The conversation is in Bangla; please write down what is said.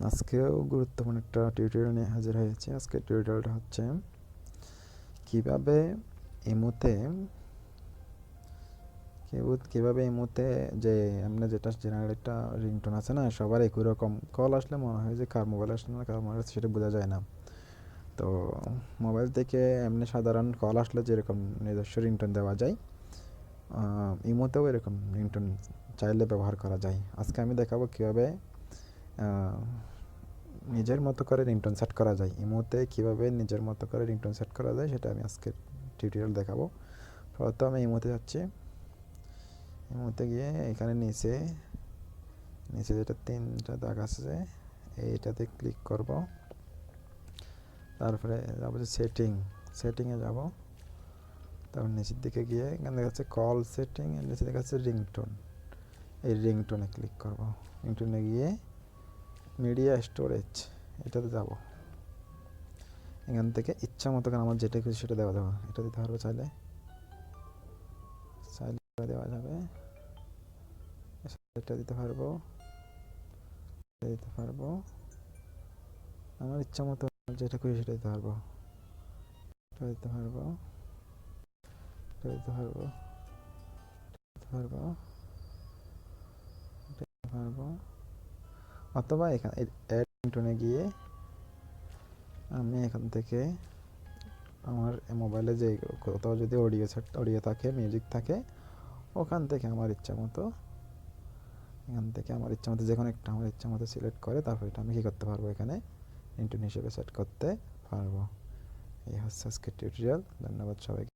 আজকেও গুরুত্বপূর্ণ একটা টিউটোরিয়াল নিয়ে হাজির হয়েছে। আজকের টিউটোরিয়ালটা হচ্ছে কিভাবে ইমোতে কিভাবে ইমোতে যে এমনি যেটা জেনারেল একটা রিংটোন আছে না, সবার একই রকম কল আসলে মনে হয় যে কার মোবাইল আসলে না কার মোবাইল আসলে সেটা বোঝা যায় না। তো মোবাইল থেকে এমনি সাধারণ কল আসলে যেরকম নিজস্ব রিংটোন দেওয়া যায়, ইমোতেও এরকম রিংটোন চাইলে ব্যবহার করা যায়। আজকে আমি দেখাবো কীভাবে নিজের মতো করে রিংটোন সেট করা যায়। ইমোতে কীভাবে নিজের মতো করে রিংটোন সেট করা যায় সেটা আমি আজকের টিউটোরিয়াল দেখাবো। প্রথমে আমি ইমোতে যাচ্ছি। ইমোতে গিয়ে এখানে নিচে যেটা 3টা দাগ আছে এইটাতে ক্লিক করব। তারপরে যাবো যে সেটিংয়ে যাব। তারপর নিচের দিকে গিয়ে এখানে দেখাচ্ছে কল সেটিং, এর নিচে দেখাচ্ছে রিংটোন। এই রিংটোনে ক্লিক করব। রিংটোনে গিয়ে মিডিয়া স্টোরেজ এটাতে যাব। এখান থেকে ইচ্ছা মতো আমার যেটা খুশি সেটা দেওয়া যাবে। এটা দিতে পারবো, চাইলে দেওয়া যাবে। এটা দিতে পারবো, আমার ইচ্ছা মতো যেটা খুশি সেটা দিতে পারবো। এটা দিতে পারবো, এটা দিতে পারবো, অথবা এখানে অ্যাড রিংটোনে গিয়ে আমি এখান থেকে আমার মোবাইলে যে কোথাও যদি অডিও থাকে, মিউজিক থাকে, ওখান থেকে আমার ইচ্ছা মতো যে কোনো একটা আমার ইচ্ছা মতো সিলেক্ট করে তারপর এটা আমি কী করতে পারবো, এখানে রিংটোন হিসেবে সেট করতে পারবো। এই হচ্ছে আজকের টিউটোরিয়াল। ধন্যবাদ সবাইকে।